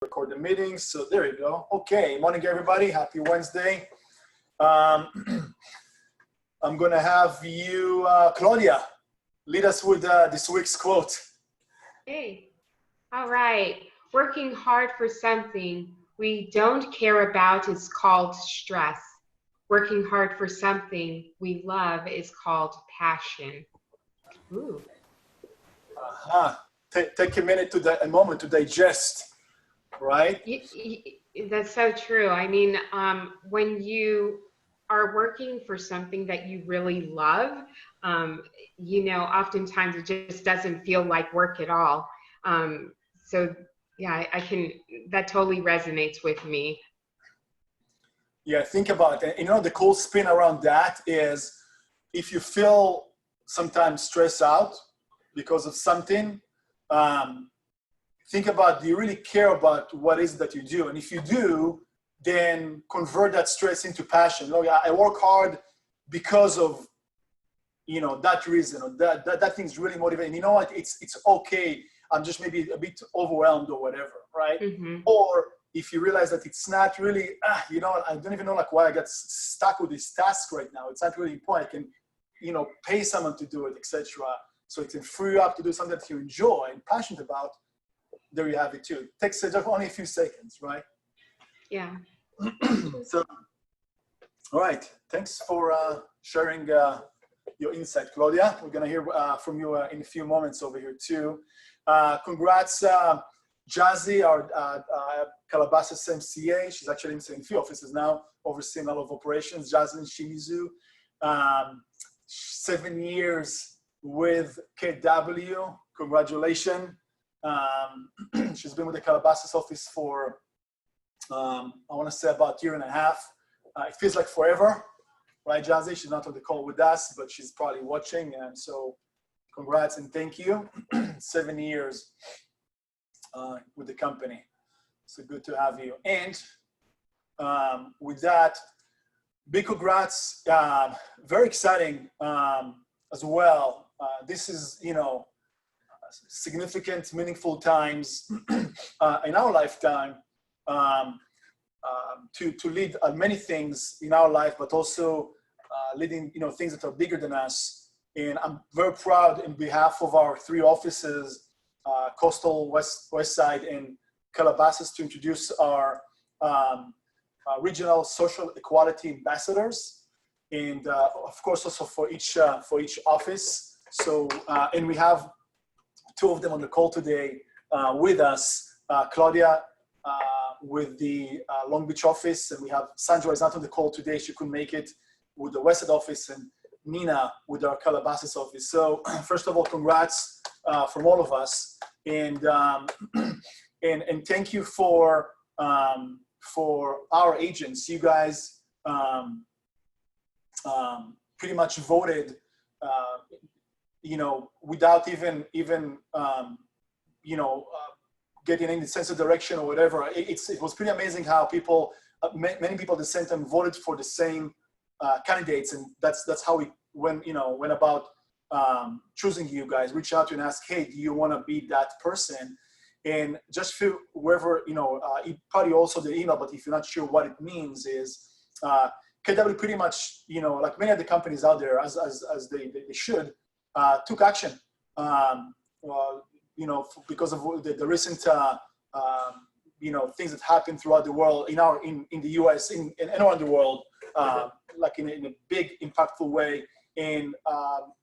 record the meeting. So there you go. Okay, morning everybody. Happy Wednesday. I'm going to have you, Claudia, lead us with this week's quote. Hey, all right. Working hard for something we don't care about is called stress. Working hard for something we love is called passion. Ooh. Take a moment to digest, right? That's so true. I mean, when you are working for something that you really love, oftentimes it just doesn't feel like work at all. So yeah, that totally resonates with me. Yeah, think about it. The cool spin around that is if you feel sometimes stressed out because of something, think about, do you really care about what is that you do? And if you do, then convert that stress into passion. I work hard because of, that reason, or that thing's really motivating. You know what? It's okay. I'm just maybe a bit overwhelmed or whatever, right? Mm-hmm. Or if you realize that it's not really, I don't even know why I got stuck with this task right now. It's not really important. I can, pay someone to do it, etc. So it can free you up to do something that you enjoy and passionate about. There you have it too. It takes just only a few seconds, right? Yeah. So, all right. Thanks for sharing your insight, Claudia. We're going to hear from you in a few moments over here too. Congrats, Jazzy, our Calabasas MCA. She's actually in a few offices now, overseeing all of operations. Jasmine Shimizu, 7 years with KW. Congratulations. She's been with the Calabasas office for, I want to say about a year and a half. It feels like forever, right, Jazzy? She's not on the call with us, but she's probably watching. And so congrats and thank you. 7 years with the company. So good to have you. And with that, big congrats. Very exciting as well. This is, significant, meaningful times in our lifetime to lead many things in our life, but also leading, things that are bigger than us. And I'm very proud in behalf of our 3 offices, Coastal, West Side, and Calabasas, to introduce our regional social equality ambassadors, and of course also for each office. So and we have 2 of them on the call today with us. Claudia with the Long Beach office, and we have Sandra is not on the call today. She couldn't make it, with the West Side office, and Nina with our Calabasas office. So first of all, congrats from all of us, and thank you for our agents. You guys pretty much voted, without even getting any sense of direction or whatever. It was pretty amazing how many people at the same time voted for the same candidates, and that's how we went about choosing you guys. Reach out to you and ask, hey, do you want to be that person? And just feel wherever, probably also the email, but if you're not sure what it means, is KW pretty much, like many of the companies out there, as they should, took action, because of the recent, things that happened throughout the world, in the US, and around the world, like in a big, impactful way, and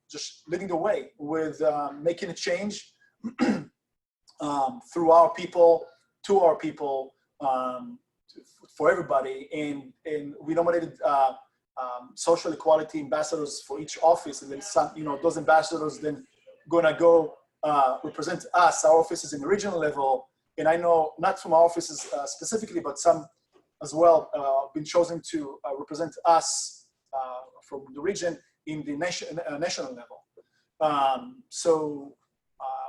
just leading the way with making a change through our people, to our people, for everybody. And we nominated social equality ambassadors for each office, and then some, those ambassadors then gonna go represent us, our offices in the regional level. And I know, not from our offices specifically, but some as well been chosen to represent us from the region in the national level. So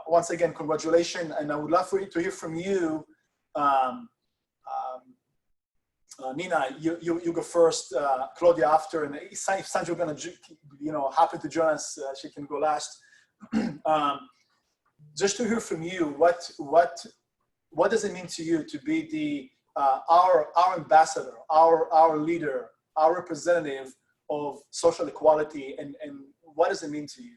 once again, congratulations, and I would love to hear from you. Nina, you go first. Claudia after, and if Sandra gonna, happen to join us, she can go last. Just to hear from you, what what does it mean to you to be the our ambassador, our leader, our representative of social equality, and what does it mean to you?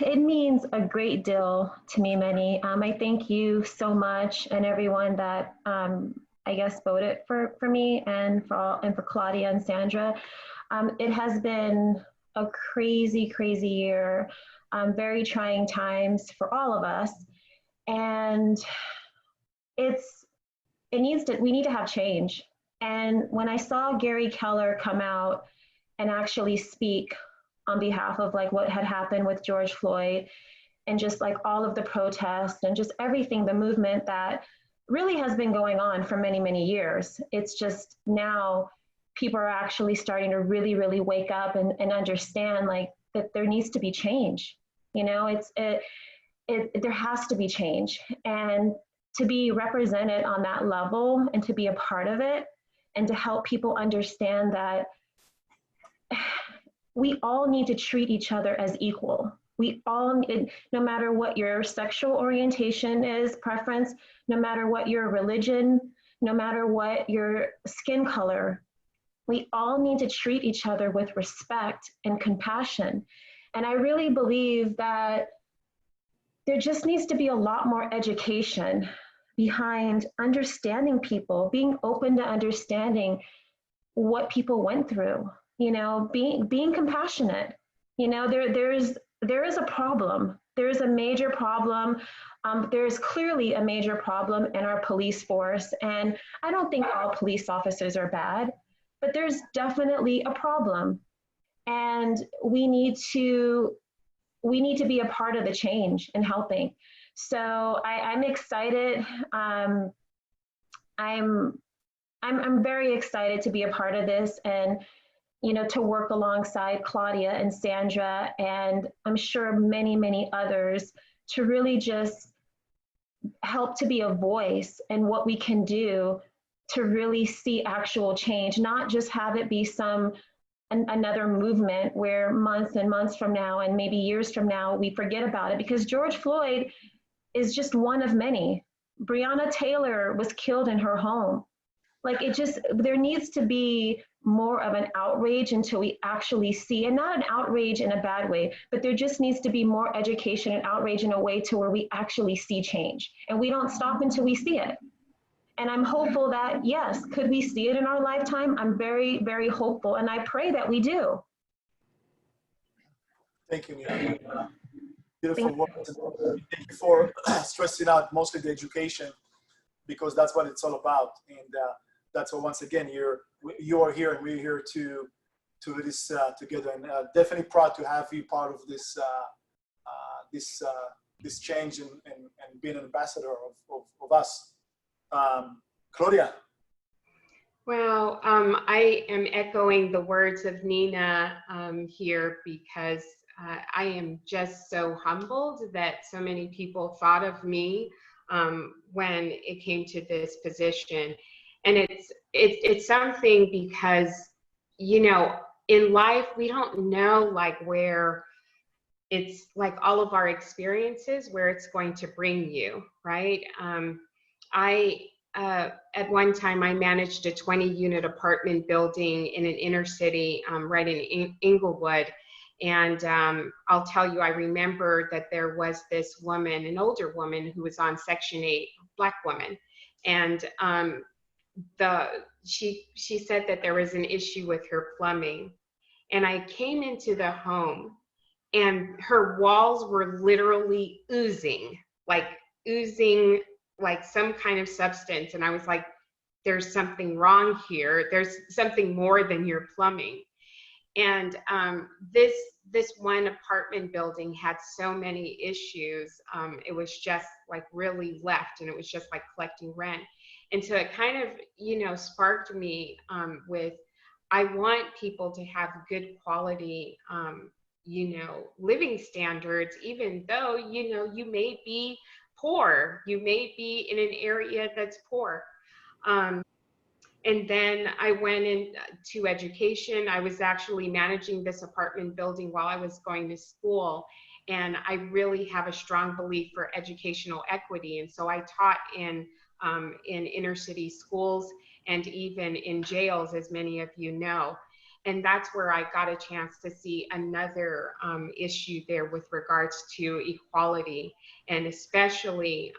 It means a great deal to me, Meny. I thank you so much, and everyone that I guess voted for me, and for Claudia and Sandra. It has been a crazy year, very trying times for all of us, and we need to have change. And when I saw Gary Keller come out and actually speak on behalf of like what had happened with George Floyd, and just like all of the protests and just everything, the movement that really has been going on for many years. It's just now people are actually starting to really wake up and understand like that there needs to be change. You know, there has to be change, and to be represented on that level and to be a part of it and to help people understand that we all need to treat each other as equal. We all, no matter what your sexual orientation is, preference, no matter what your religion, no matter what your skin color, we all need to treat each other with respect and compassion. And I really believe that there just needs to be a lot more education behind understanding people, being open to understanding what people went through, you know, being compassionate. You know, there is a problem. There is a major problem. There's clearly a major problem in our police force. And I don't think all police officers are bad, but there's definitely a problem. And we need to be a part of the change and helping. So I'm excited. I'm very excited to be a part of this, and you know, to work alongside Claudia and Sandra, and I'm sure many others, to really just help to be a voice and what we can do to really see actual change, not just have it be another movement where months and months from now and maybe years from now we forget about it, because George Floyd is just one of many. Breonna Taylor was killed in her home. Like there needs to be more of an outrage until we actually see, and not an outrage in a bad way, but there just needs to be more education and outrage in a way to where we actually see change, and we don't stop until we see it. And I'm hopeful that, yes, could we see it in our lifetime? I'm very hopeful, and I pray that we do. Thank you, Meny. Beautiful words. Thank you for stressing out mostly the education, because that's what it's all about. And that's why, once again, you are here and we're here to do this together. And definitely proud to have you part of this this change and being an ambassador of us. Claudia. Well, I am echoing the words of Nina here, because I am just so humbled that so many people thought of me when it came to this position. And it's something, because, you know, in life, we don't know like where it's like all of our experiences, where it's going to bring you, right? At one time, I managed a 20-unit apartment building in an inner city, right in Inglewood. And I'll tell you, I remember that there was this woman, an older woman, who was on Section 8, Black woman. And she said that there was an issue with her plumbing. And I came into the home, and her walls were literally oozing like some kind of substance. And I was like, there's something wrong here. There's something more than your plumbing. And this one apartment building had so many issues. It was just like really left, and it was just like collecting rent. And so it kind of, you know, sparked me with, I want people to have good quality, you know, living standards, even though, you know, you may be poor, you may be in an area that's poor. And then I went into education. I was actually managing this apartment building while I was going to school. And I really have a strong belief for educational equity. And so I taught in inner city schools and even in jails, as many of you know. And that's where I got a chance to see another issue there with regards to equality, and especially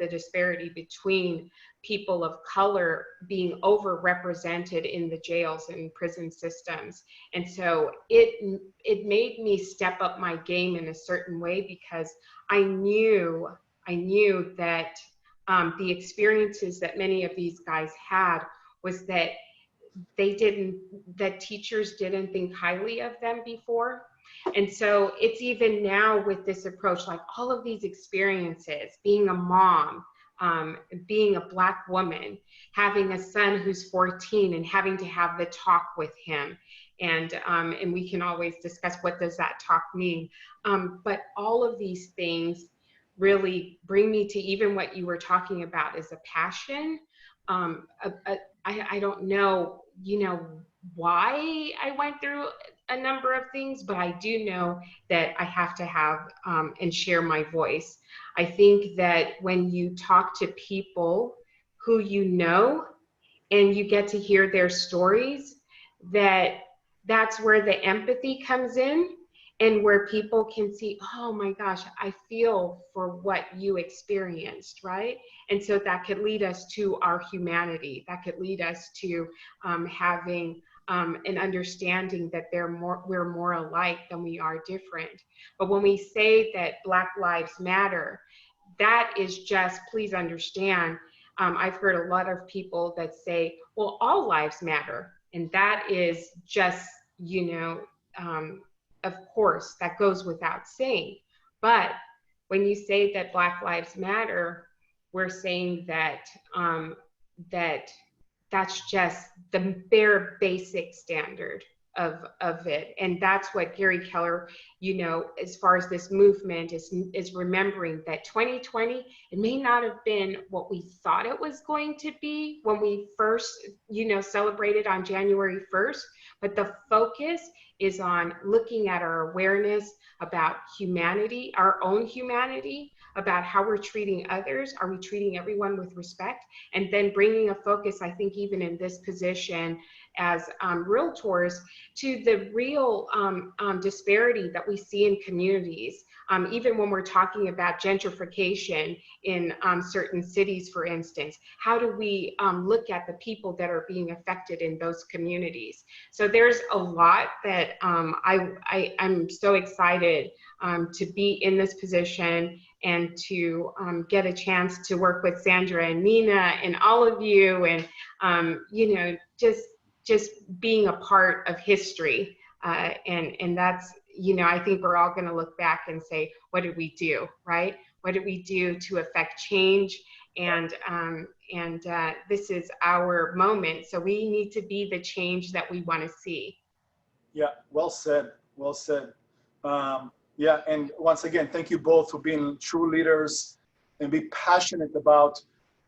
the disparity between people of color being overrepresented in the jails and prison systems. And so it made me step up my game in a certain way, because I knew that the experiences that many of these guys had was that that teachers didn't think highly of them before. And so it's even now with this approach, like all of these experiences, being a mom, being a Black woman, having a son who's 14 and having to have the talk with him. And we can always discuss what does that talk mean. But all of these things really bring me to even what you were talking about is a passion. I don't know, why I went through a number of things, but I do know that I have to have and share my voice. I think that when you talk to people who you know and you get to hear their stories, that's where the empathy comes in, and where people can see, oh my gosh, I feel for what you experienced, right? And so that could lead us to our humanity. That could lead us to having an understanding that we're more alike than we are different. But when we say that Black Lives Matter, that is just, please understand, I've heard a lot of people that say, well, all lives matter. And that is just, of course, that goes without saying. But when you say that Black Lives Matter, we're saying that that's just the bare basic standard of it. And that's what Gary Keller, as far as this movement is remembering that 2020, it may not have been what we thought it was going to be when we first, celebrated on January 1st, but the focus is on looking at our awareness about humanity, our own humanity, about how we're treating others. Are we treating everyone with respect? And then bringing a focus, I think, even in this position as realtors, to the real disparity that we see in communities. Even when we're talking about gentrification in certain cities, for instance, how do we look at the people that are being affected in those communities? So there's a lot that I'm so excited to be in this position and to get a chance to work with Sandra and Nina and all of you, and just being a part of history. And that's, I think we're all going to look back and say, what did we do, right? What did we do to affect change? And this is our moment. So we need to be the change that we want to see. Yeah, well said, well said. Yeah, and once again, thank you both for being true leaders and be passionate about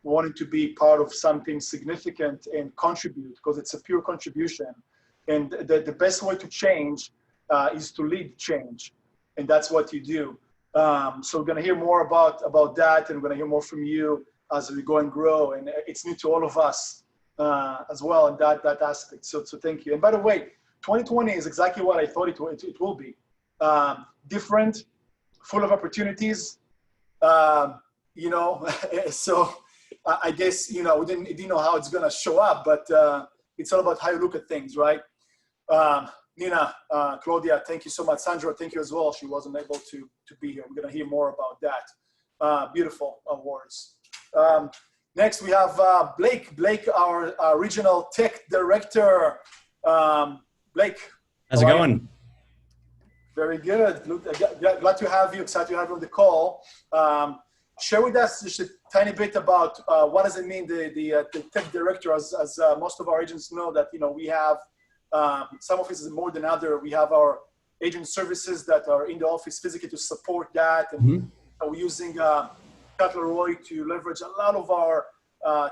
wanting to be part of something significant and contribute, because it's a pure contribution. And the best way to change is to lead change. And that's what you do. So we're gonna hear more about that, and we're gonna hear more from you as we go and grow. And it's new to all of us as well in that aspect. So thank you. And by the way, 2020 is exactly what I thought it will be. Different, full of opportunities, so I guess, we didn't know how it's going to show up, but it's all about how you look at things, right? Nina, Claudia, thank you so much. Sandra, thank you as well. She wasn't able to be here. We're going to hear more about that. Beautiful words. Next, we have Blake. Blake, our regional tech director. Blake. How's it going? Very good. Glad to have you. Excited to have you on the call. Share with us just a tiny bit about what does it mean, the tech director, as most of our agents know that, we have some offices more than other. We have our agent services that are in the office physically to support that. And we're using Keller to leverage a lot of our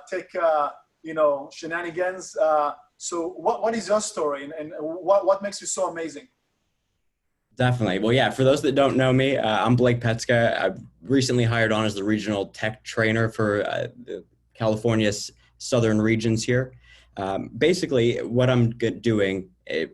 tech, shenanigans. So what is your story, and what makes you so amazing? Definitely. Well, yeah, for those that don't know me, I'm Blake Petska. I've recently hired on as the regional tech trainer for the California's southern regions here. Basically, what I'm doing,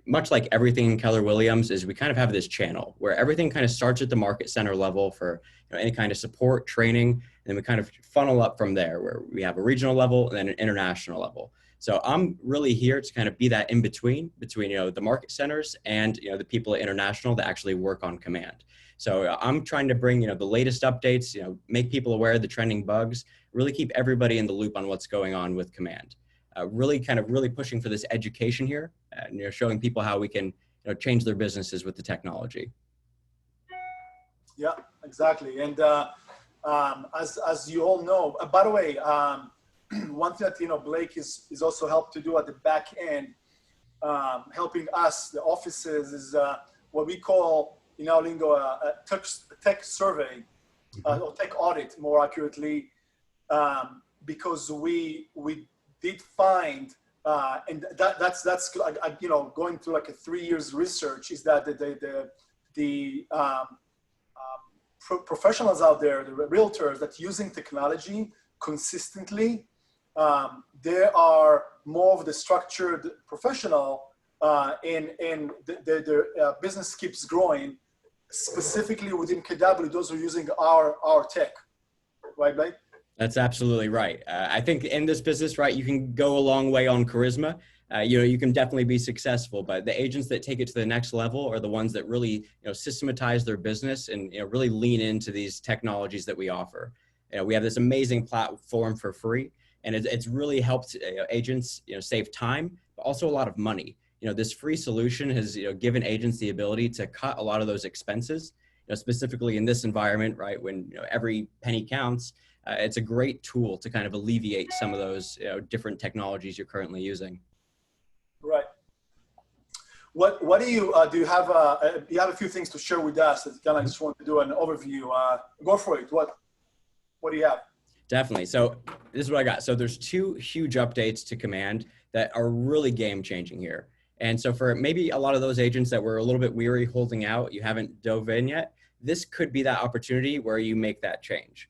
much like everything in Keller Williams, is we kind of have this channel where everything kind of starts at the market center level for any kind of support, training, and we kind of funnel up from there where we have a regional level and then an international level. So I'm really here to kind of be that in between the market centers and the people at international that actually work on command. So I'm trying to bring the latest updates, make people aware of the trending bugs, really keep everybody in the loop on what's going on with command. Really pushing for this education here, showing people how we can change their businesses with the technology. Yeah, exactly. And as you all know, by the way, one thing that Blake is also helped to do at the back end, helping us, the offices, is what we call in our lingo a tech survey, or tech audit, more accurately, because we did find, and that's going through like a 3 years research, is that the professionals out there, the realtors that using technology consistently, they are more of the structured professional, and their business keeps growing, specifically within KW, those who are using our tech, right, Blake? That's absolutely right. I think in this business, right, you can go a long way on charisma. You can definitely be successful, but the agents that take it to the next level are the ones that really systematize their business and really lean into these technologies that we offer. We have this amazing platform for free, and it's really helped agents save time, but also a lot of money. This free solution has given agents the ability to cut a lot of those expenses. Specifically in this environment, right, when every penny counts. It's a great tool to kind of alleviate some of those different technologies you're currently using. Right. What do you have a few things to share with us that kind of just want to do an overview? Go for it. What do you have? Definitely. So this is what I got. So there's 2 huge updates to command that are really game changing here. And so for maybe a lot of those agents that were a little bit weary holding out, you haven't dove in yet, this could be that opportunity where you make that change.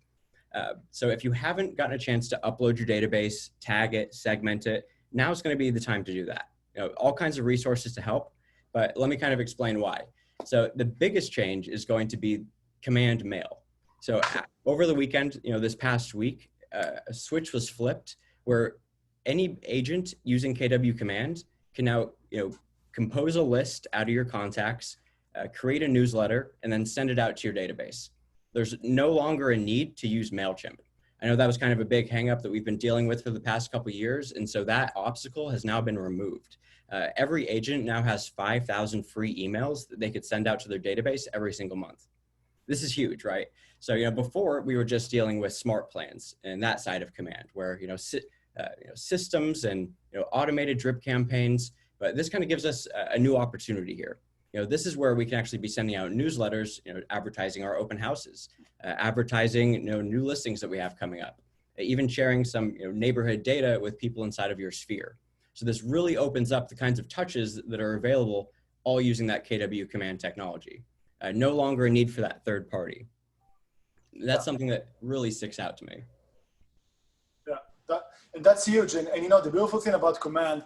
So if you haven't gotten a chance to upload your database, tag it, segment it, now is going to be the time to do that. All kinds of resources to help, but let me kind of explain why. So the biggest change is going to be command mail. So over the weekend, this past week, a switch was flipped where any agent using KW command can now, compose a list out of your contacts, create a newsletter, and then send it out to your database. There's no longer a need to use MailChimp. I know that was kind of a big hangup that we've been dealing with for the past couple of years. And so that obstacle has now been removed. Every agent now has 5,000 free emails that they could send out to their database every single month. This is huge, right? So, before we were just dealing with smart plans and that side of command where, systems and, automated drip campaigns, but this kind of gives us a new opportunity here. This is where we can actually be sending out newsletters, advertising our open houses, advertising, new listings that we have coming up, even sharing some neighborhood data with people inside of your sphere. So this really opens up the kinds of touches that are available all using that KW command technology. No longer a need for that third party. That's something that really sticks out to me. Yeah, and that's huge. And the beautiful thing about command,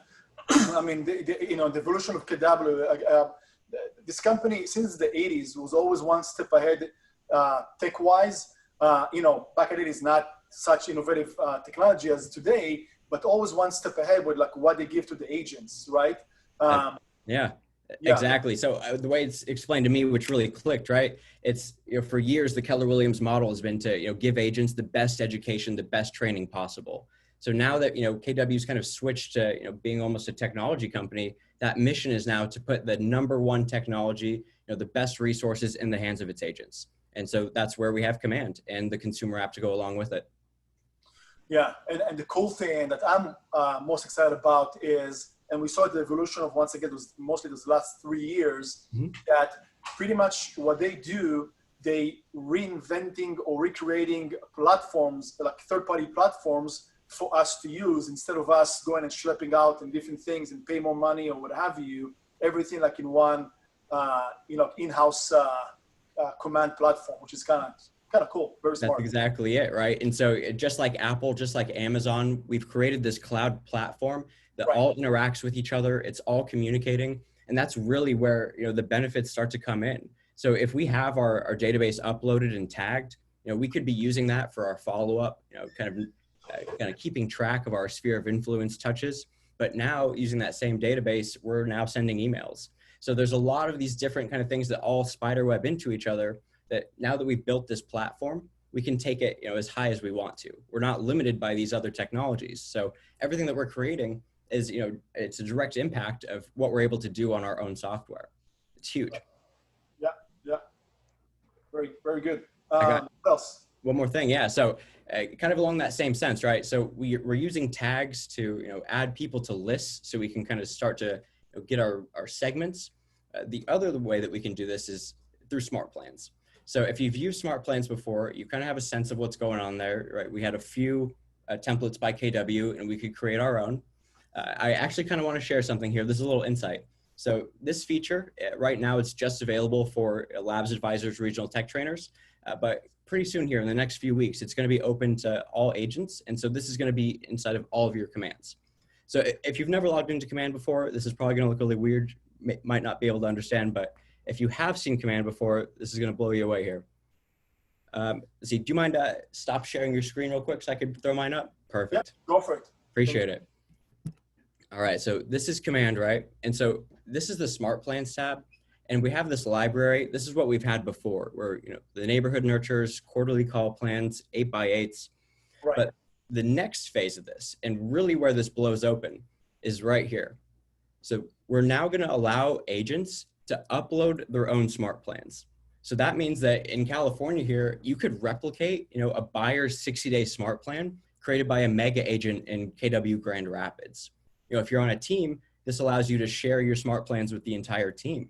I mean, the evolution of KW, this company since the 80s was always one step ahead tech-wise. Back in it is not such innovative technology as today, but always one step ahead with like what they give to the agents, right? Yeah, exactly. So the way it's explained to me, which really clicked, right? It's, for years, the Keller Williams model has been to, give agents the best education, the best training possible. So now that, KW's kind of switched to, being almost a technology company, that mission is now to put the #1 technology, the best resources in the hands of its agents. And so that's where we have command and the consumer app to go along with it. Yeah, and the cool thing that I'm most excited about is, and we saw the evolution of, once again, was mostly those last 3 years, that pretty much what they do, they reinventing or recreating platforms, like third-party platforms for us to use, instead of us going and schlepping out and different things and pay more money or what have you, everything like in one in-house command platform, which is kind of cool. Very smart. That's exactly it, right? And so just like Apple, just like Amazon, we've created this cloud platform that all interacts with each other. It's all communicating. And that's really where, the benefits start to come in. So if we have our database uploaded and tagged, we could be using that for our follow-up, kind of keeping track of our sphere of influence touches. But now using that same database, we're now sending emails. So there's a lot of these different kind of things that all spiderweb into each other, that now that we've built this platform, we can take it, as high as we want to. We're not limited by these other technologies. So everything that we're creating is, it's a direct impact of what we're able to do on our own software. It's huge. Yeah. Very, very good. What else? One more thing. Yeah. So kind of along that same sense, right? So we're using tags to, add people to lists so we can kind of start to get our segments. The other way that we can do this is through smart plans. So if you've used smart plans before, you kind of have a sense of what's going on there, right? We had a few templates by KW and we could create our own. I actually kind of want to share something here. This is a little insight. So this feature, right now, it's just available for labs advisors, regional tech trainers, but pretty soon here in the next few weeks, it's going to be open to all agents. And so this is going to be inside of all of your commands. So if you've never logged into command before, this is probably going to look really weird, might not be able to understand, but if you have seen command before, this is going to blow you away here. Let's see, do you mind stop sharing your screen real quick so I could throw mine up? Perfect. Yeah, go for it. Appreciate it. All right, so this is command, right? And so this is the smart plans tab. And we have this library. This is what we've had before, where the neighborhood nurtures, quarterly call plans, 8x8s. Right. But the next phase of this, and really where this blows open, is right here. So we're now going to allow agents to upload their own smart plans. So that means that in California here, you could replicate, a buyer's 60-day smart plan created by a mega agent in KW Grand Rapids. If you're on a team, this allows you to share your smart plans with the entire team.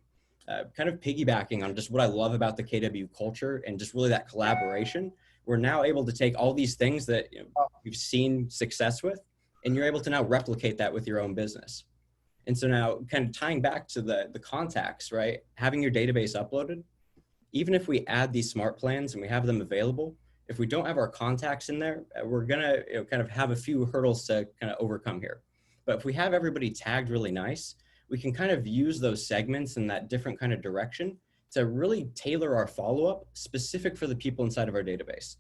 Kind of piggybacking on just what I love about the KW culture and just really that collaboration, we're now able to take all these things that you've seen success with, and you're able to now replicate that with your own business. And so now kind of tying back to the contacts, right? Having your database uploaded, even if we add these smart plans and we have them available, if we don't have our contacts in there, we're gonna kind of have a few hurdles to kind of overcome here. But if we have everybody tagged really nice, we can kind of use those segments in that different kind of direction to really tailor our follow-up specific for the people inside of our database.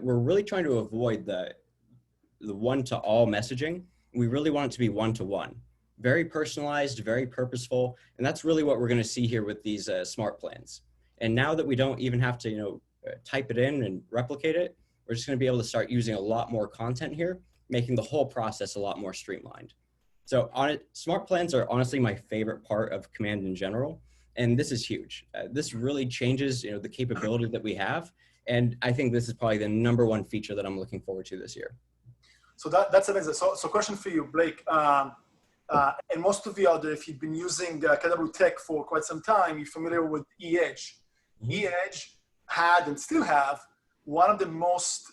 We're really trying to avoid the one-to-all messaging. We really want it to be one-to-one. Very personalized, very purposeful, and that's really what we're going to see here with these smart plans. And now that we don't even have to, type it in and replicate it, we're just going to be able to start using a lot more content here, making the whole process a lot more streamlined. So smart plans are honestly my favorite part of command in general, and this is huge. This really changes, the capability that we have, and I think this is probably the #1 feature that I'm looking forward to this year. So that's amazing. So question for you, Blake. And most of you out there, if you've been using KW Tech for quite some time, you're familiar with eEdge. Mm-hmm. eEdge had and still have one of the most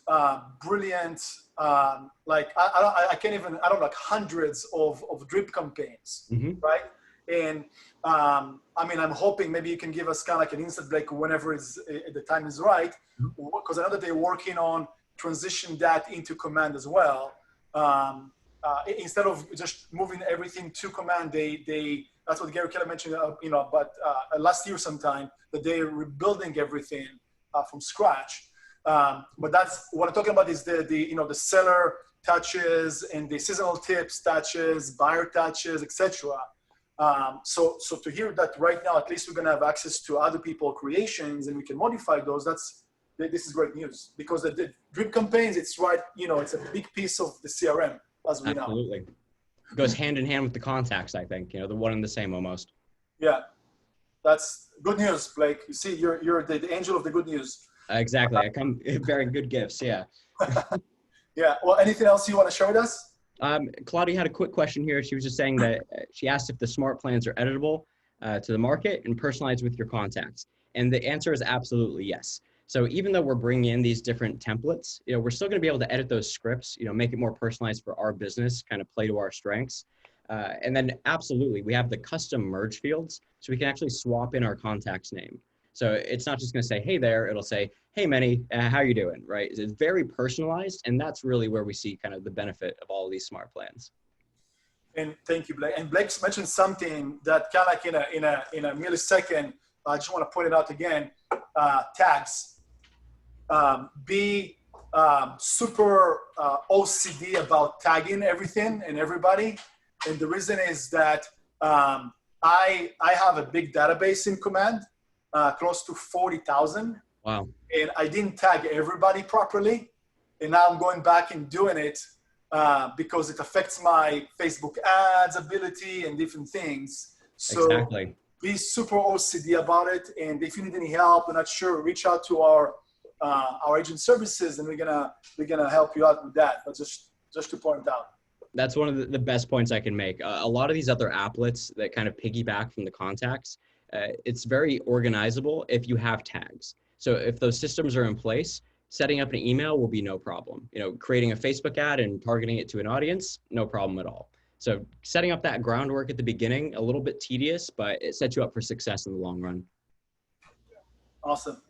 brilliant, I can't even, I don't know, like hundreds of drip campaigns, Mm-hmm. right? And I'm hoping maybe you can give us kind of like an insight, like whenever the time is right, because I know that they're working on transition that into command as well. Instead of just moving everything to command, that's what Gary Keller mentioned, last year sometime, that they're rebuilding everything from scratch. But that's what I'm talking about is the seller touches and the seasonal tips touches, buyer touches, etc. So to hear that right now, at least we're going to have access to other people's creations and we can modify those. This is great news, because the drip campaigns, it's right, it's a big piece of the CRM as we know. Absolutely. It goes hand in hand with the contacts, I think, the one and the same almost. Yeah, that's good news, Blake. You see, you're the angel of the good news. Exactly. I come bearing good gifts. Yeah. Yeah. Well, anything else you want to share with us? Claudia had a quick question here. She was just saying that she asked if the smart plans are editable to the market and personalized with your contacts. And the answer is absolutely yes. So even though we're bringing in these different templates, we're still going to be able to edit those scripts, make it more personalized for our business, kind of play to our strengths. And then absolutely, we have the custom merge fields, so we can actually swap in our contact's name. So it's not just going to say, hey there, it'll say, hey, Meny, how you doing, right? It's very personalized, and that's really where we see kind of the benefit of all of these smart plans. And thank you, Blake. And Blake's mentioned something that kind of like in a millisecond, I just want to point it out again, tags. Be super OCD about tagging everything and everybody. And the reason is that I have a big database in Command, close to 40,000. Wow. And I didn't tag everybody properly. And now I'm going back and doing it because it affects my Facebook ads ability and different things. So exactly. Be super OCD about it. And if you need any help, I'm not sure, reach out to our agent services, and we're gonna help you out with that. But just to point out. That's one of the best points I can make. A lot of these other applets that kind of piggyback from the contacts, it's very organizable if you have tags. So if those systems are in place, setting up an email will be no problem. You know, creating a Facebook ad and targeting it to an audience, no problem at all. So setting up that groundwork at the beginning, a little bit tedious, but it sets you up for success in the long run. Awesome.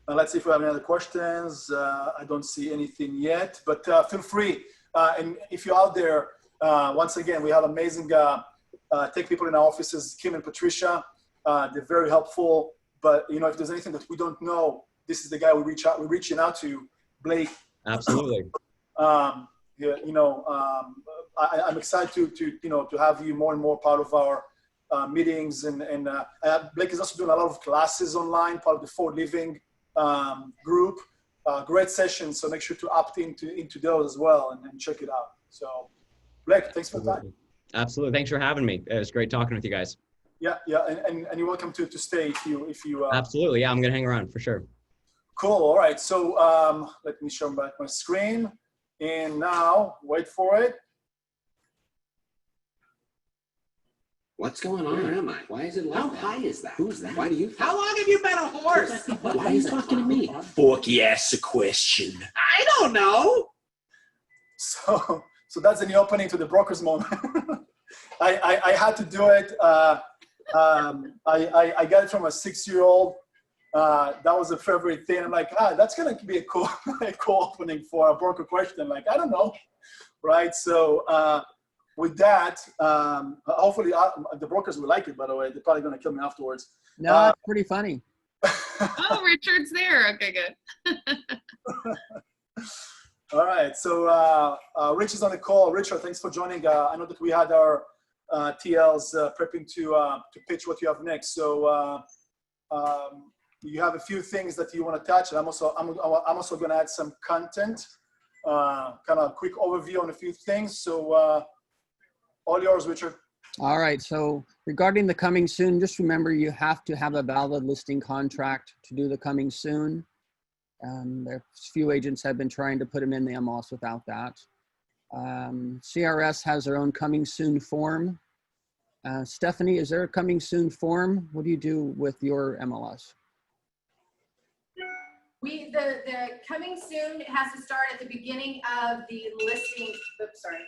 Let's see if we have any other questions. I don't see anything yet, but feel free. And if you're out there, once again, we have amazing tech people in our offices, Kim and Patricia. They're very helpful. But you know, if there's anything that we don't know, this is the guy we're reaching out to, Blake. Absolutely. I'm excited to have you more and more part of our meetings. And Blake is also doing a lot of classes online, part of the For Living group. Great sessions, so make sure to opt into those as well and check it out. So, Blake, thanks for the time. Absolutely, thanking for having me. It was great talking with you guys. Yeah, and you're welcome to stay if you. Absolutely, yeah, I'm gonna hang around for sure. Cool. All right. So let me show back my screen, and now wait for it. What's going on? Where am I? Why is it like How that? high is that? Who's that? Why do you? How long have you been a horse? Why are you talking to me? Forky ask a question. I don't know. So that's in the opening to the broker's moment. I had to do it. I got it from a 6-year-old. That was a favorite thing. I'm like, that's gonna be a cool opening for a broker question. Like, I don't know, right? So with that, hopefully the brokers will like it. By the way, they're probably gonna kill me afterwards. No, it's pretty funny. Oh, Richard's there. Okay, good. All right, so Rich is on the call. Richard, thanks for joining. I know that we had our TLs prepping to pitch what you have next. So you have a few things that you want to touch, and I'm also going to add some content, kind of a quick overview on a few things. So all yours, Richard. All right. So regarding the coming soon, just remember you have to have a valid listing contract to do the coming soon. There few agents have been trying to put them in the MLS without that. CRS has their own coming soon form. Stephanie, is there a coming soon form? What do you do with your MLS? The coming soon has to start at the beginning of the listing. Oops, sorry.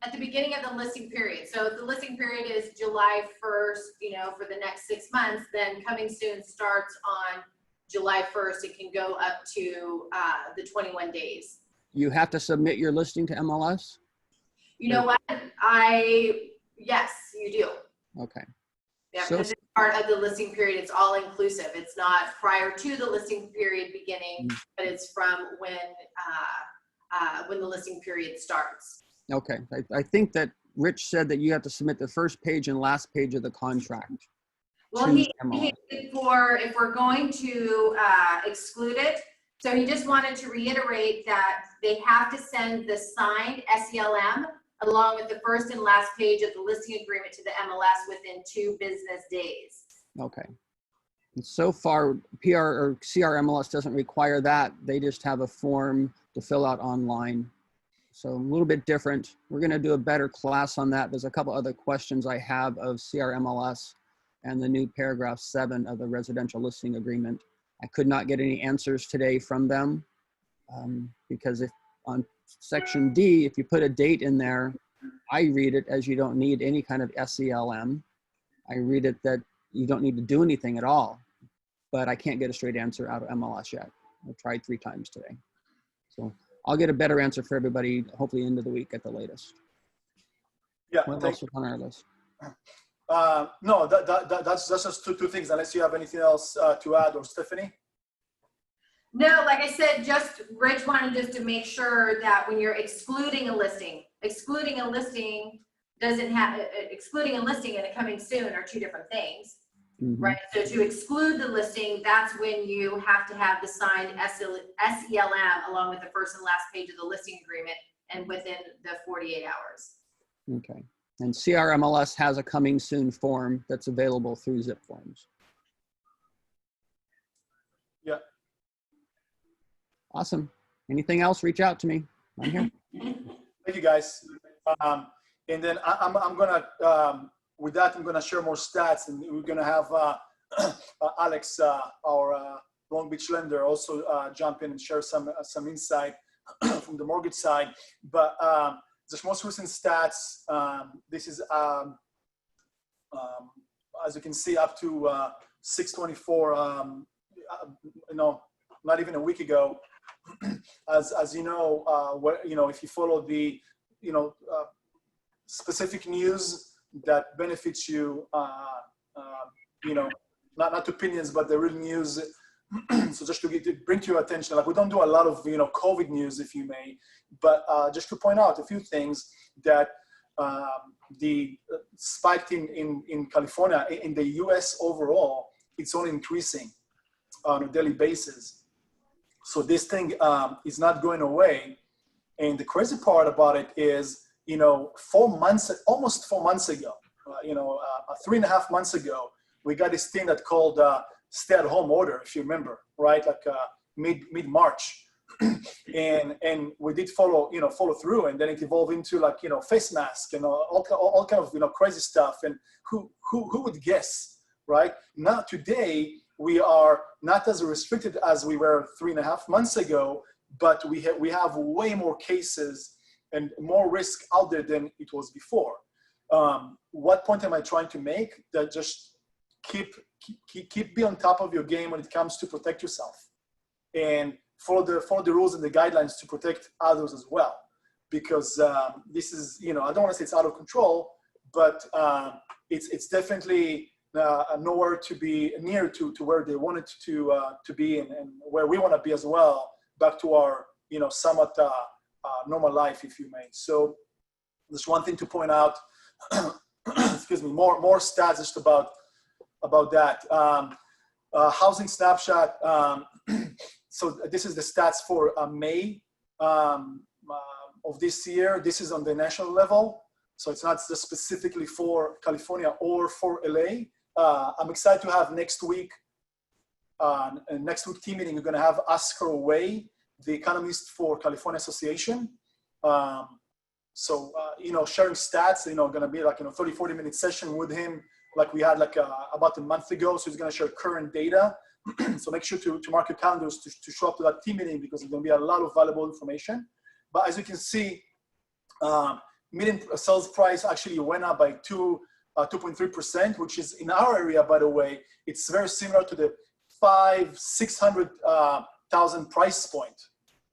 At the beginning of the listing period. So if the listing period is July 1st, for the next 6 months, then coming soon starts on July 1st. It can go up to the 21 days. You have to submit your listing to MLS? You know what? Yes, you do. Okay. Yeah, So, because it's part of the listing period. It's all inclusive. It's not prior to the listing period beginning, but it's from when the listing period starts. okay. I think that Rich said that you have to submit the first page and last page of the contract. Well, he if we're going to exclude it, so he just wanted to reiterate that they have to send the signed SELM along with the first and last page of the listing agreement to the MLS within 2 business days. Okay. And so far, PR or CRMLS doesn't require that. They just have a form to fill out online. So a little bit different. We're going to do a better class on that. There's a couple other questions I have of CRMLS and the new paragraph 7 of the residential listing agreement. I could not get any answers today from them because if on section D, if you put a date in there, I read it as you don't need any kind of SELM. I read it that you don't need to do anything at all, but I can't get a straight answer out of MLS yet. I tried 3 times today. So I'll get a better answer for everybody, hopefully end of the week at the latest. Yeah. What else is on our list? No, that's just two things, unless you have anything else to add, or Stephanie? No, like I said, just Rich wanted just to make sure that when you're excluding a listing doesn't have, excluding a listing and a coming soon are 2 different things, right? So to exclude the listing, that's when you have to have the signed SELM along with the first and last page of the listing agreement and within the 48 hours. Okay. And CRMLS has a coming soon form that's available through Zip Forms. Yeah. Awesome. Anything else, reach out to me. I'm here. Thank you, guys. And then I'm gonna, with that, I'm gonna share more stats, and we're gonna have Alex, our Long Beach lender, also jump in and share some insight from the mortgage side. But the most recent stats, this is, as you can see, up to 6/24, not even a week ago. As you know, if you follow the, specific news that benefits you, not opinions, but the real news. So just to bring to your attention, like we don't do a lot of, COVID news, if you may, but just to point out a few things that the spiked in California, in the US overall, it's only increasing on a daily basis. So this thing is not going away. And the crazy part about it is, almost 4 months ago, 3.5 months ago, we got this thing that called stay-at-home order, if you remember, right? Like mid-March, and we did follow through, and then it evolved into face mask and all kind of crazy stuff. And who would guess, right? Now today we are not as restricted as we were 3.5 months ago, but we have way more cases and more risk out there than it was before. What point am I trying to make? That just keep be on top of your game when it comes to protect yourself, and follow the rules and the guidelines to protect others as well. Because this is, I don't want to say it's out of control, but it's definitely nowhere to be near to where they want it to be, and where we want to be as well, back to our somewhat normal life, if you may. So there's one thing to point out. Excuse me, more stats just about that. Housing snapshot. So this is the stats for May of this year. This is on the national level, so it's not just specifically for California or for LA. I'm excited to have next week team meeting. We're going to have Oscar Way, the economist for California Association. Sharing stats, going to be like 30-40 minute session with him, like we had about a month ago. So he's going to share current data. So make sure to mark your calendars to show up to that team meeting, because there's going to be a lot of valuable information. But as you can see, median sales price actually went up by 2.3%, which is in our area, by the way. It's very similar to the 500,000-600,000 price point.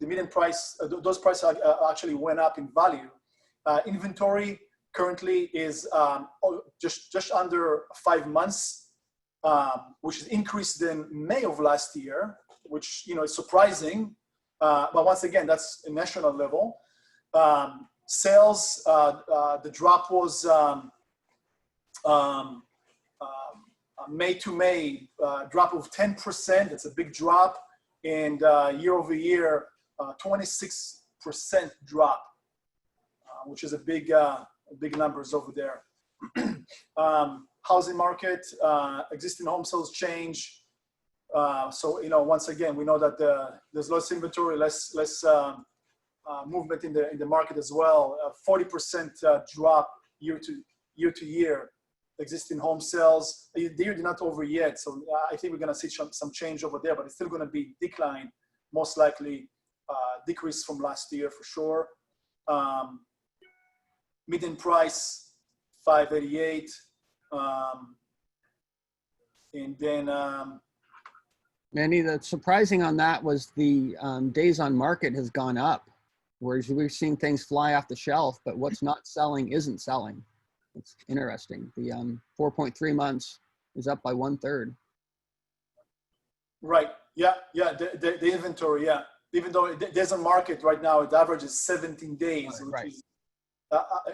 The median price, those prices actually went up in value. Inventory currently is just under 5 months, which is increased than May of last year, which is surprising. But once again, that's a national level. Sales, the drop was May to May, drop of 10%. It's a big drop, and year over year, 26% drop, which is a big numbers over there. Housing market, existing home sales change. So once again, we know that there's less inventory, less movement in the market as well. 40% drop year to year. Existing home sales. The year is not over yet, so I think we're going to see some change over there, but it's still going to be decline, most likely decrease from last year for sure. median price 588, and then Many, that's surprising on that was the days on market has gone up, whereas we've seen things fly off the shelf, but what's not selling isn't selling. It's interesting. The 4.3 months is up by 1/3. right, yeah, the inventory, yeah. Even though there's a market right now, it averages 17 days, which Right. is,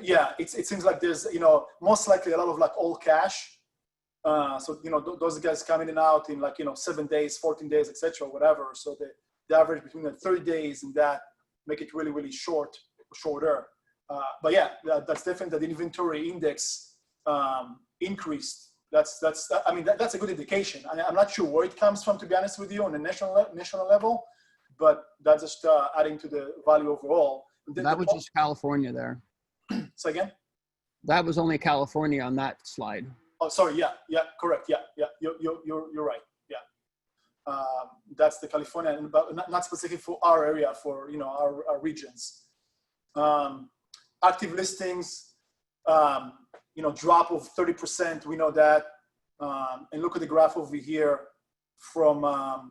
yeah, it seems like there's, most likely a lot of like all cash. So, those guys come in and out in like, 7 days, 14 days, etc., whatever. So the average between the 30 days and that make it really, really shorter. But yeah, that's definitely the inventory index increased. That's a good indication. I'm not sure where it comes from, to be honest with you, on a national level, but that's just adding to the value overall. That was just California there. So again? That was only California on that slide. Oh, sorry. Yeah, correct. Yeah. You're right. Yeah. That's the California, but not specific for our area, for our regions. Active listings, drop of 30%. We know that. And look at the graph over here from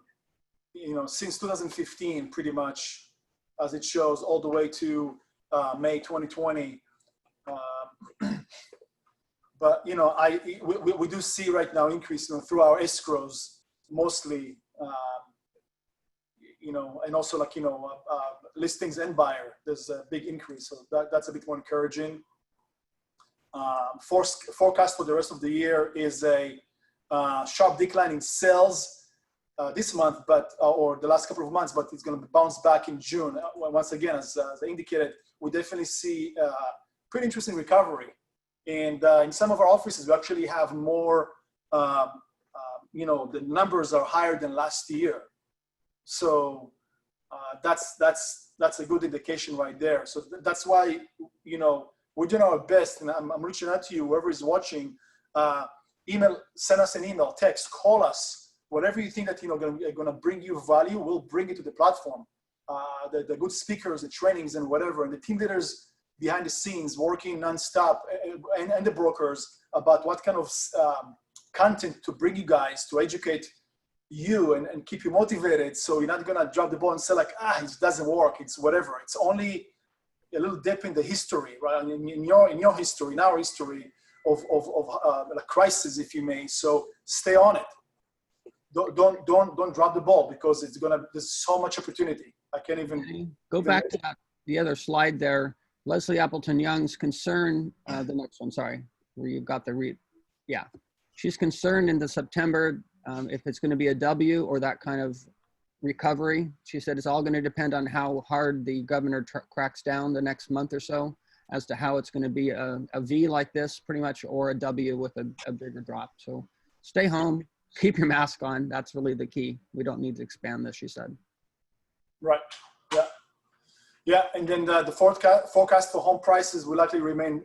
since 2015, pretty much, as it shows, all the way to May 2020. But we do see right now increase through our escrows mostly, and also like listings and buyer. There's a big increase, so that's a bit more encouraging. Forecast for the rest of the year is a sharp decline in sales this month, or the last couple of months, but it's going to bounce back in June. Once again, as I indicated, we definitely see pretty interesting recovery. And in some of our offices, we actually have more, the numbers are higher than last year. So that's a good indication right there. So that's why, we're doing our best, and I'm reaching out to you, whoever is watching, send us an email, text, call us, whatever you think that, going to bring you value, we'll bring it to the platform. The good speakers, the trainings and whatever, and the team leaders behind the scenes working nonstop, and the brokers about what kind of content to bring you guys to educate you and keep you motivated. So you're not gonna drop the ball and say like, it doesn't work. It's whatever. It's only a little dip in the history, right? In your history, in our history of a crisis, if you may. So stay on it. Don't drop the ball, because there's so much opportunity. I can't even go back to the other slide there. Leslie Appleton Young's concern, the next one, sorry, where you've got the read. Yeah, she's concerned into September if it's going to be a W or that kind of recovery. She said it's all going to depend on how hard the governor cracks down the next month or so as to how it's going to be a V like this pretty much, or a W with a bigger drop. So stay home, keep your mask on. That's really the key. We don't need to expand this, she said. Right, yeah. Yeah, and then the forecast for home prices will likely remain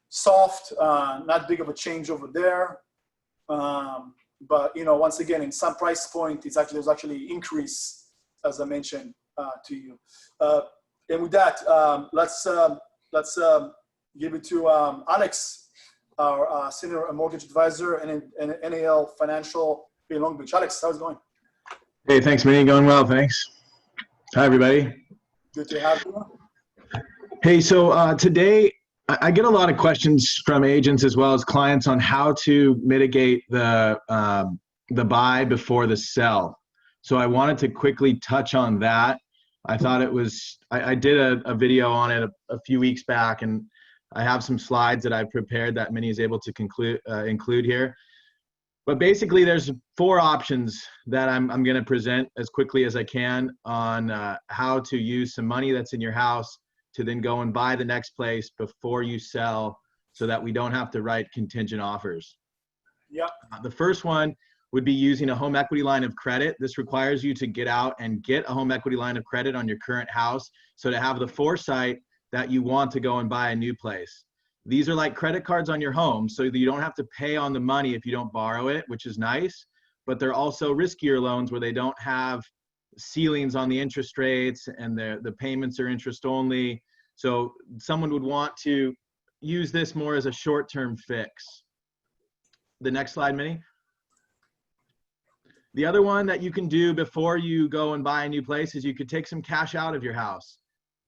soft, not big of a change over there. But once again, in some price point, there's actually increase, as I mentioned to you. And with that, let's give it to Alex, our senior mortgage advisor and NAL Financial in Long Beach. Alex, how's it going? Hey, thanks, Meny. Going well, thanks. Hi, everybody. Good to have you. Hey, so today I get a lot of questions from agents as well as clients on how to mitigate the buy before the sell. So I wanted to quickly touch on that. I thought it was, I did a video on it a few weeks back, and I have some slides that I prepared that Meny is able to include here. But basically, there's 4 options that I'm going to present as quickly as I can on how to use some money that's in your house to then go and buy the next place before you sell, so that we don't have to write contingent offers. Yeah. The first one would be using a home equity line of credit. This requires you to get out and get a home equity line of credit on your current house, so to have the foresight that you want to go and buy a new place. These are like credit cards on your home, so that you don't have to pay on the money if you don't borrow it, which is nice, but they're also riskier loans where they don't have ceilings on the interest rates, and the payments are interest only. So someone would want to use this more as a short-term fix. The next slide, Meny. The other one that you can do before you go and buy a new place is you could take some cash out of your house.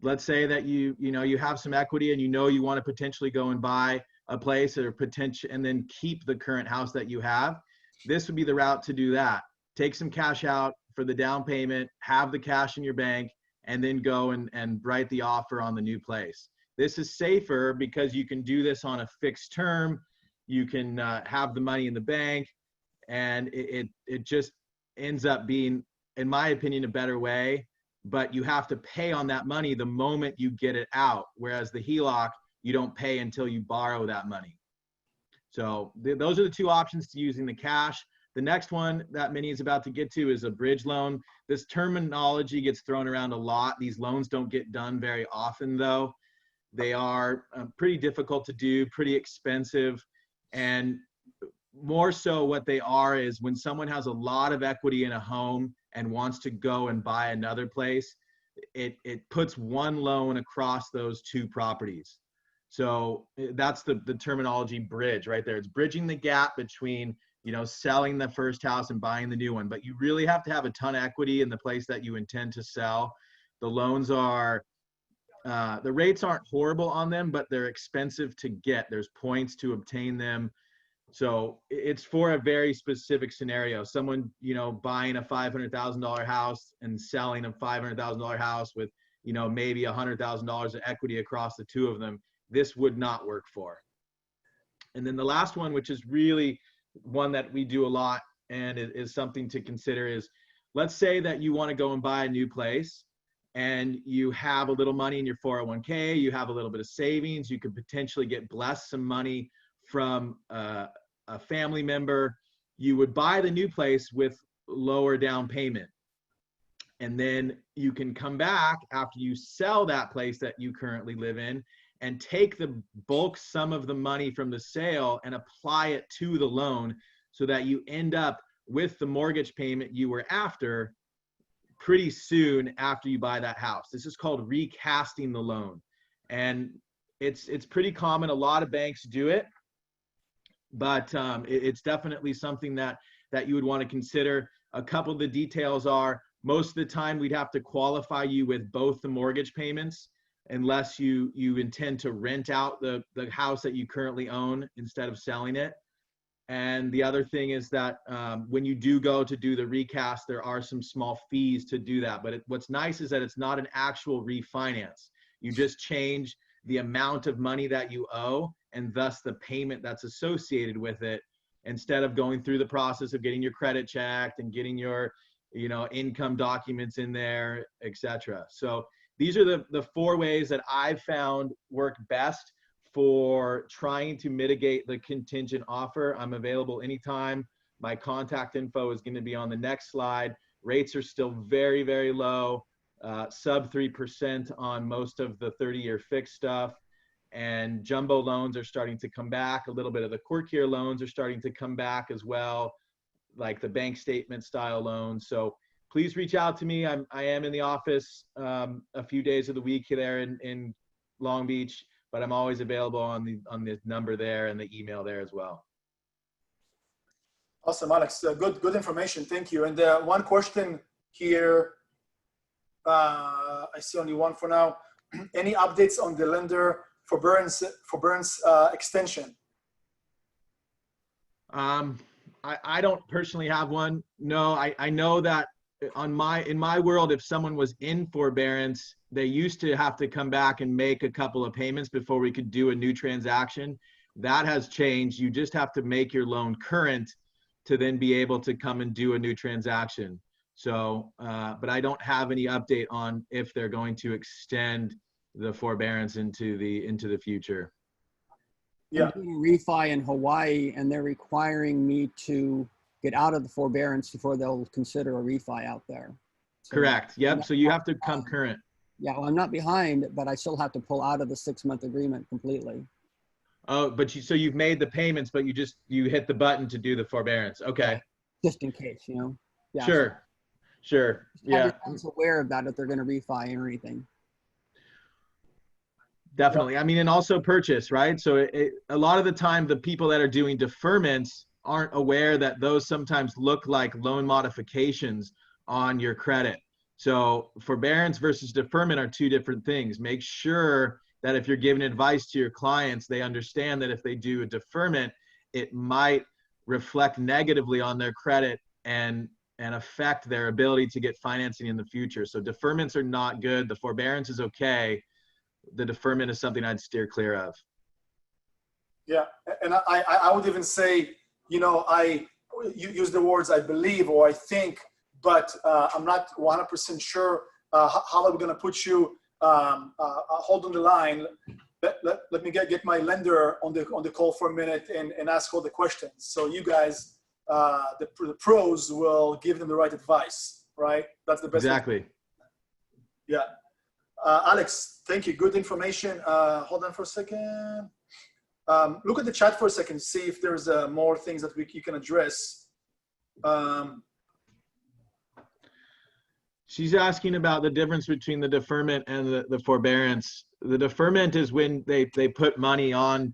Let's say that you have some equity and you want to potentially go and buy a place or and then keep the current house that you have. This would be the route to do that. Take some cash out for the down payment, have the cash in your bank, and then go and write the offer on the new place. This is safer because you can do this on a fixed term. You can have the money in the bank, and it just ends up being, in my opinion, a better way. But you have to pay on that money the moment you get it out, whereas the HELOC, you don't pay until you borrow that money. So those are the two options to using the cash. The next one that Meny is about to get to is a bridge loan. This terminology gets thrown around a lot. These loans don't get done very often, though. They are pretty difficult to do, pretty expensive, and more so what they are is when someone has a lot of equity in a home and wants to go and buy another place, it puts one loan across those two properties. So that's the terminology bridge right there. It's bridging the gap between, selling the first house and buying the new one. But you really have to have a ton of equity in the place that you intend to sell. The loans are, the rates aren't horrible on them, but they're expensive to get. There's points to obtain them. So it's for a very specific scenario. Someone, buying a $500,000 house and selling a $500,000 house with, maybe $100,000 of equity across the two of them. This would not work for. And then the last one, which is really one that we do a lot and it is something to consider, is let's say that you want to go and buy a new place and you have a little money in your 401k, you have a little bit of savings, you could potentially get blessed some money from a family member. You would buy the new place with lower down payment. And then you can come back after you sell that place that you currently live in and take the bulk sum of the money from the sale and apply it to the loan so that you end up with the mortgage payment you were after pretty soon after you buy that house. This is called recasting the loan. And it's pretty common. A lot of banks do it, but it's definitely something that you would want to consider. A couple of the details are, most of the time we'd have to qualify you with both the mortgage payments unless you intend to rent out the house that you currently own instead of selling it. And the other thing is that when you do go to do the recast, there are some small fees to do that. But what's nice is that it's not an actual refinance. You just change the amount of money that you owe and thus the payment that's associated with it, instead of going through the process of getting your credit checked and getting your income documents in there, etc. So these are the four ways that I've found work best for trying to mitigate the contingent offer. I'm available anytime. My contact info is going to be on the next slide. Rates are still very, very low, sub 3% on most of the 30-year fixed stuff. And jumbo loans are starting to come back. A little bit of the quirkier loans are starting to come back as well, like the bank statement style loans. So please reach out to me. I am in the office a few days of the week there in Long Beach, but I'm always available on the number there and the email there as well. Awesome, Alex. Good information. Thank you. And one question here. I see only one for now. Any updates on the lender forbearance extension? I don't personally have one. No, I know that in my world, if someone was in forbearance, they used to have to come back and make a couple of payments before we could do a new transaction. That has changed. You just have to make your loan current to then be able to come and do a new transaction. So, but I don't have any update on if they're going to extend the forbearance into the future. Yeah. I'm doing a refi in Hawaii, and they're requiring me to get out of the forbearance before they'll consider a refi out there. So correct. Yep. So you have to come current. Yeah. Well, I'm not behind, but I still have to pull out of the 6-month agreement completely. Oh, but so you've made the payments, but you hit the button to do the forbearance. Okay. Yeah, just in case, Yeah. Sure. Sure. Yeah. Everyone's aware of that if they're going to refi or anything. Definitely. I mean, and also purchase, right? So a lot of the time, the people that are doing deferments aren't aware that those sometimes look like loan modifications on your credit. So forbearance versus deferment are two different things. Make sure that if you're giving advice to your clients, they understand that if they do a deferment, it might reflect negatively on their credit and affect their ability to get financing in the future. So deferments are not good. The forbearance is okay. The deferment is something I'd steer clear of. Yeah, and I would even say, you you use the words I believe or I think, but I'm not 100% sure how I'm going to put you. Hold on the line. Let me get my lender on the call for a minute and ask all the questions. So you guys, the pros will give them the right advice, right? That's the best. Exactly. Yeah. Alex, thank you. Good information. Hold on for a second. Look at the chat for a second, see if there's more things that you can address. She's asking about the difference between the deferment and the forbearance. The deferment is when they put money on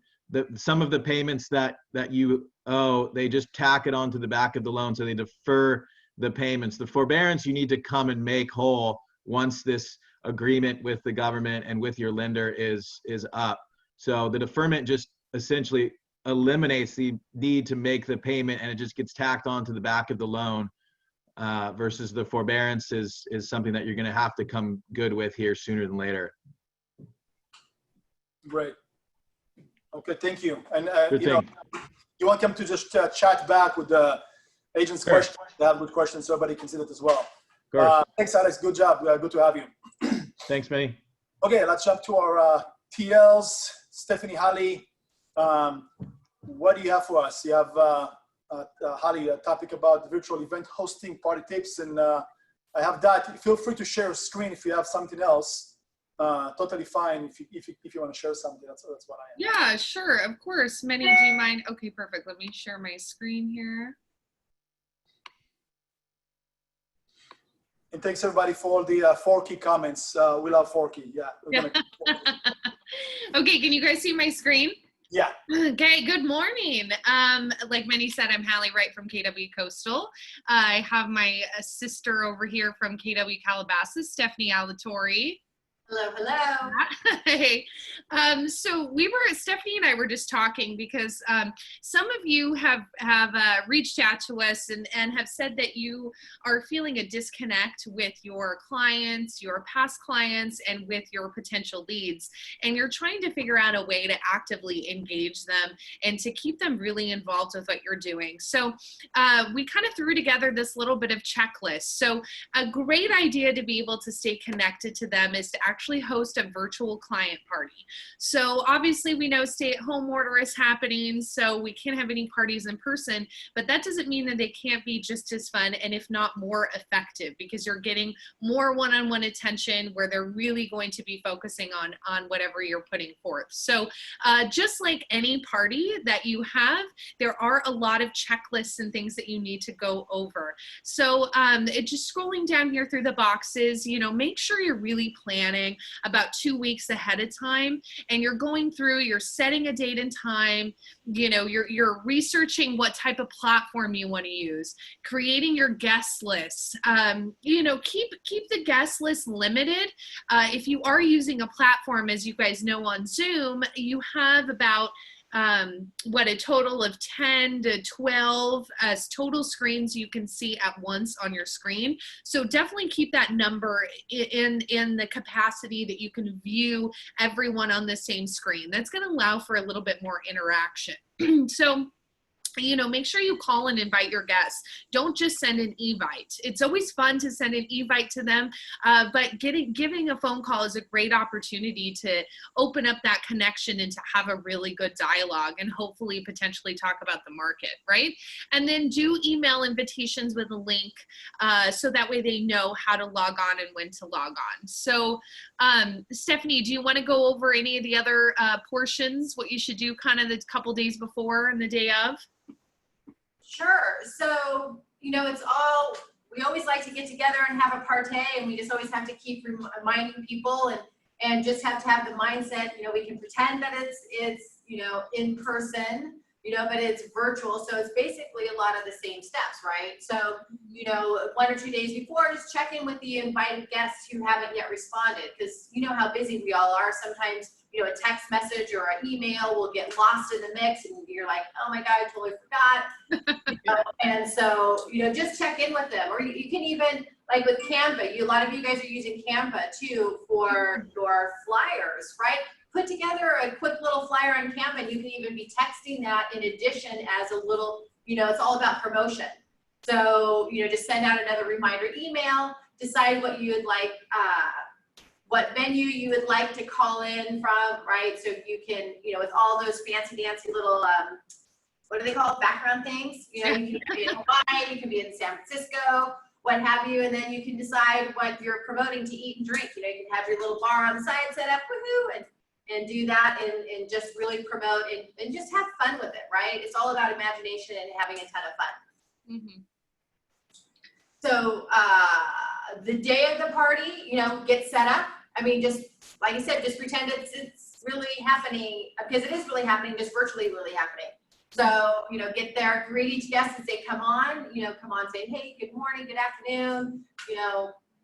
some of the payments that you owe, they just tack it onto the back of the loan, so they defer the payments. The forbearance you need to come and make whole once this agreement with the government and with your lender is up. So the deferment just essentially eliminates the need to make the payment, and it just gets tacked onto the back of the loan. Versus the forbearance is something that you're going to have to come good with here sooner than later. Great. Okay, thank you. And you're welcome to just chat back with the agent's questions. They have good questions, so everybody can see that as well. Thanks, Alex. Good job. Good to have you. Thanks, Meny. Okay, let's jump to our TLs. Stephanie, Halley, what do you have for us? You have Halley, a topic about virtual event hosting, party tips, and I have that. Feel free to share a screen if you have something else. Totally fine if you want to share something. That's what I am. Yeah, sure, of course. Meny, do you mind? Okay, perfect. Let me share my screen here. And thanks everybody for all the Forky comments. We love Forky. Yeah. Okay, can you guys see my screen? Yeah. Okay, good morning. Like Meny said, I'm Halley, Wright from KW Coastal. I have my sister over here from KW Calabasas, Stephanie Alatorre. Hello, hello. Hey. So Stephanie and I were just talking because some of you have reached out to us and have said that you are feeling a disconnect with your clients, your past clients, and with your potential leads. And you're trying to figure out a way to actively engage them and to keep them really involved with what you're doing. So we kind of threw together this little bit of checklist. So a great idea to be able to stay connected to them is to actually host a virtual client party. So obviously we know stay-at-home order is happening, so we can't have any parties in person, but that doesn't mean that they can't be just as fun and if not more effective, because you're getting more one-on-one attention where they're really going to be focusing on whatever you're putting forth. So just like any party that you have, there are a lot of checklists and things that you need to go over. So just scrolling down here through the boxes, make sure you're really planning about 2 weeks ahead of time, and you're going through, you're setting a date and time, you're researching what type of platform you want to use, creating your guest list. Keep the guest list limited. If you are using a platform, as you guys know, on Zoom, you have about a total of 10 to 12 as total screens you can see at once on your screen. So definitely keep that number in the capacity that you can view everyone on the same screen. That's going to allow for a little bit more interaction. So make sure you call and invite your guests. Don't just send an evite. It's always fun to send an evite to them, but giving a phone call is a great opportunity to open up that connection and to have a really good dialogue and hopefully potentially talk about the market, right? And then do email invitations with a link so that way they know how to log on and when to log on. So Stephanie, do you want to go over any of the other portions, what you should do kind of the couple days before and the day of? Sure. So, we always like to get together and have a party, and we just always have to keep reminding people and just have to have the mindset, we can pretend that it's in person, but it's virtual. So it's basically a lot of the same steps, right? So, 1 or 2 days before, just check in with the invited guests who haven't yet responded, because you know how busy we all are. Sometimes, a text message or an email will get lost in the mix, and you're like, oh my God, I totally forgot. And so, just check in with them. Or you can even, like with Canva, a lot of you guys are using Canva too for your flyers, right? Put together a quick little flyer on Canva, and you can even be texting that in addition as a little, it's all about promotion. So, just send out another reminder email, decide what you would like, what venue you would like to call in from, right? So you can, with all those fancy dancy little, what do they call it, background things? You can be in Hawaii, you can be in San Francisco, what have you, and then you can decide what you're promoting to eat and drink. You can have your little bar on the side set up, woohoo, and do that and just really promote and just have fun with it, right? It's all about imagination and having a ton of fun. Mm-hmm. So the day of the party, get set up. I mean, just like I said, just pretend it's really happening, because it is really happening, just virtually really happening. So, get there, greet each guest and say, come on, say, hey, good morning, good afternoon,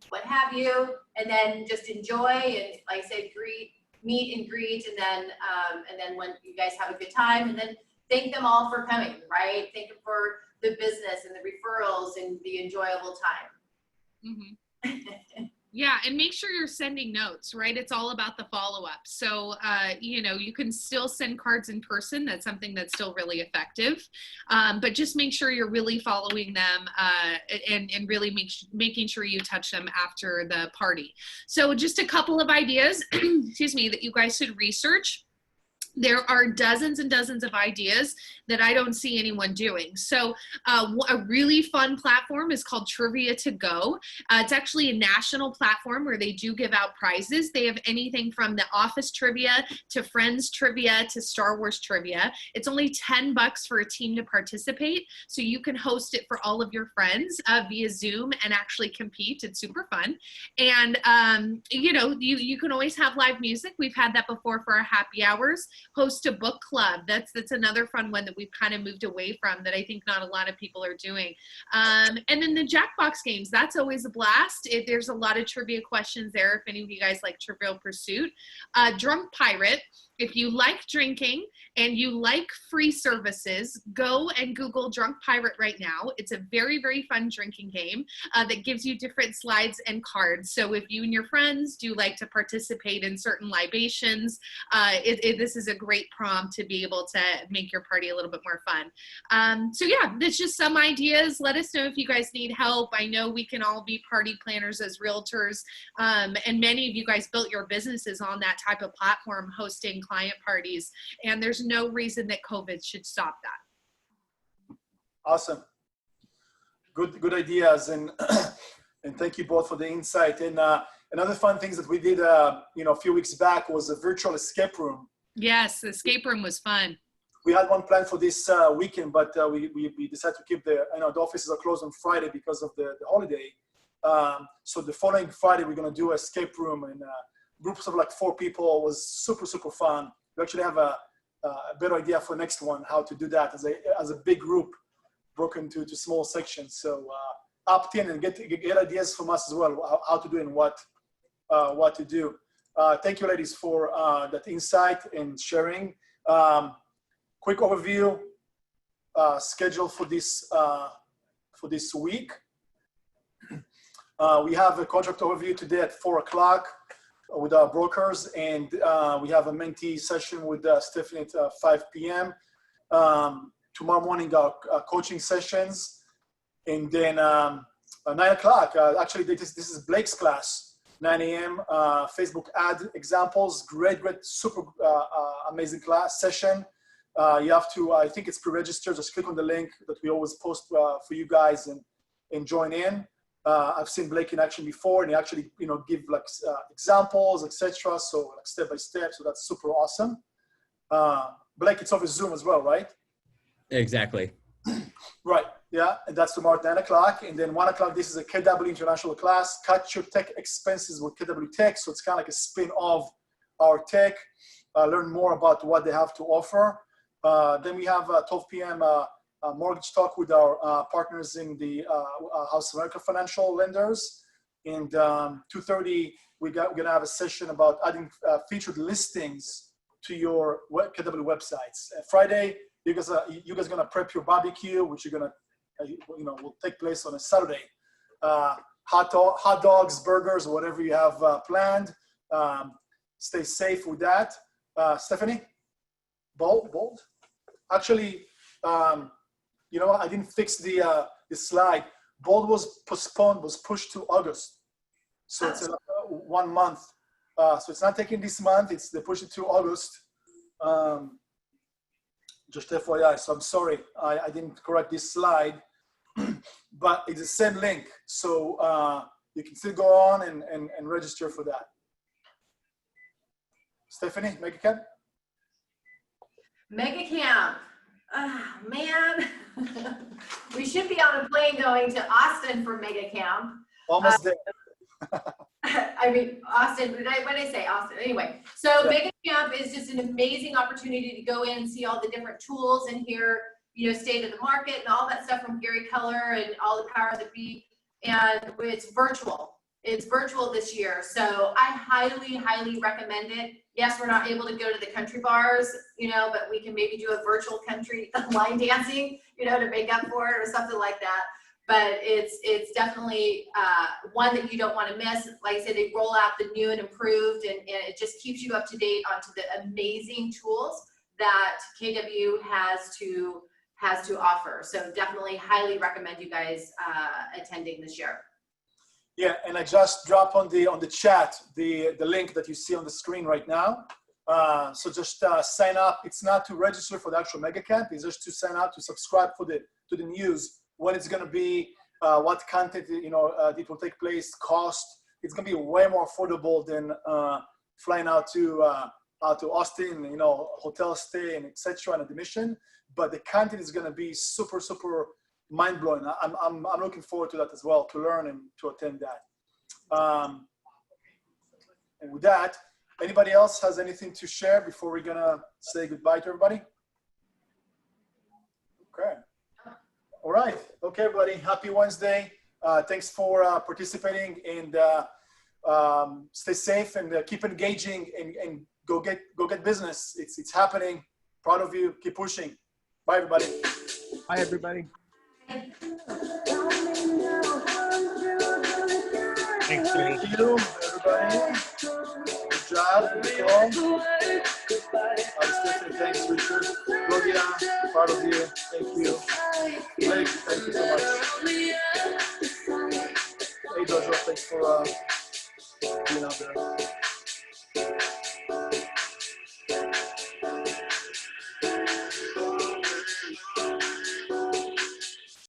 what have you. And then just enjoy and, like I said, meet and greet. And then when you guys have a good time, and then thank them all for coming, right? Thank them for the business and the referrals and the enjoyable time. Mm-hmm. Yeah, and make sure you're sending notes, right? It's all about the follow-up. So, you can still send cards in person. That's something that's still really effective. But just make sure you're really following them and really making sure you touch them after the party. So just a couple of ideas, excuse me, that you guys should research. There are dozens and dozens of ideas that I don't see anyone doing. So a really fun platform is called Trivia to Go. It's actually a national platform where they do give out prizes. They have anything from the Office trivia to Friends trivia to Star Wars trivia. It's only $10 for a team to participate. So you can host it for all of your friends via Zoom and actually compete. It's super fun. And, you can always have live music. We've had that before for our happy hours. Host a book club. That's another fun one that we've kind of moved away from that I think not a lot of people are doing. And then the Jackbox games, that's always a blast. There's a lot of trivia questions there if any of you guys like Trivial Pursuit. Drunk Pirate. If you like drinking and you like free services, go and Google Drunk Pirate right now. It's a very, very fun drinking game that gives you different slides and cards. So if you and your friends do like to participate in certain libations, this is a great prompt to be able to make your party a little bit more fun. So yeah, that's just some ideas. Let us know if you guys need help. I know we can all be party planners as realtors, and many of you guys built your businesses on that type of platform, hosting client parties, and there's no reason that COVID should stop that. Awesome. Good ideas, and and thank you both for the insight. And another fun things that we did, a few weeks back was a virtual escape room. Yes, the escape room was fun. We had one planned for this weekend, but we decided to keep the offices are closed on Friday because of the holiday. So the following Friday, we're going to do an escape room, and groups of like 4 people. Was super, super fun. We actually have a better idea for next one, how to do that as a big group broken into small sections. So opt in and get ideas from us as well, how to do and what to do. Thank you, ladies, for that insight and sharing. Quick overview, schedule for this week. We have a contract overview today at 4 o'clock with our brokers, and we have a mentee session with Stephanie at 5 p.m. Tomorrow morning, our coaching sessions, and then 9 o'clock. Actually, this is Blake's class, 9 a.m. Facebook ad examples. Great, super amazing class session. You have to, I think it's pre-registered. Just click on the link that we always post for you guys and join in. I've seen Blake in action before, and he actually, give like examples, etc. So like step by step. So that's super awesome. Blake, it's over Zoom as well, right? Exactly. Right. Yeah, and that's tomorrow at 9 o'clock. And then 1 o'clock, this is a KW international class. Cut your tech expenses with KW Tech. So it's kind of like a spin of our tech. Learn more about what they have to offer. Then we have 12 p.m. Mortgage talk with our partners in the House of America financial lenders. And 2:30, we're gonna have a session about adding featured listings to your KW websites. Friday, you guys are gonna prep your barbecue, which you're gonna, will take place on a Saturday. Hot dogs, burgers, whatever you have planned. Stay safe with that. Stephanie, bold. Actually, I didn't fix the slide. Bold was postponed, was pushed to August. So it's 1 month. So it's not taking this month. They pushed it to August. Just FYI. So I'm sorry, I didn't correct this slide, but it's the same link. So you can still go on and register for that. Stephanie, Mega Camp? Mega Camp. Man, we should be on a plane going to Austin for Mega Camp. Almost there. I mean, Austin, what did I say? Austin. Anyway, so yeah. Mega Camp is just an amazing opportunity to go in and see all the different tools and hear, state of the market and all that stuff from Gary Keller and all the powers that be. And it's virtual. It's virtual this year. So I highly, highly recommend it. Yes, we're not able to go to the country bars, but we can maybe do a virtual country line dancing, to make up for it or something like that. But it's definitely one that you don't want to miss. Like I said, they roll out the new and improved, and it just keeps you up to date onto the amazing tools that KW has to offer. So definitely highly recommend you guys attending this year. Yeah, and I just dropped on the chat the link that you see on the screen right now. So just sign up. It's not to register for the actual Mega Camp. It's just to sign up to subscribe to the news, when it's going to be, what content it will take place, cost. It's going to be way more affordable than flying out to Austin, hotel stay and etc. and admission. But the content is going to be super, super mind-blowing. I'm looking forward to that as well, to learn and to attend that. And with that, anybody else has anything to share before we're gonna say goodbye to everybody? Okay. All right. Okay, everybody. Happy Wednesday. Thanks for participating, and stay safe and keep engaging and go get business. It's happening. Proud of you. Keep pushing. Bye, everybody. Bye, everybody. Thank you, everybody. Good job. Good call. Stephanie, thanks, Richard. Claudia, proud of you.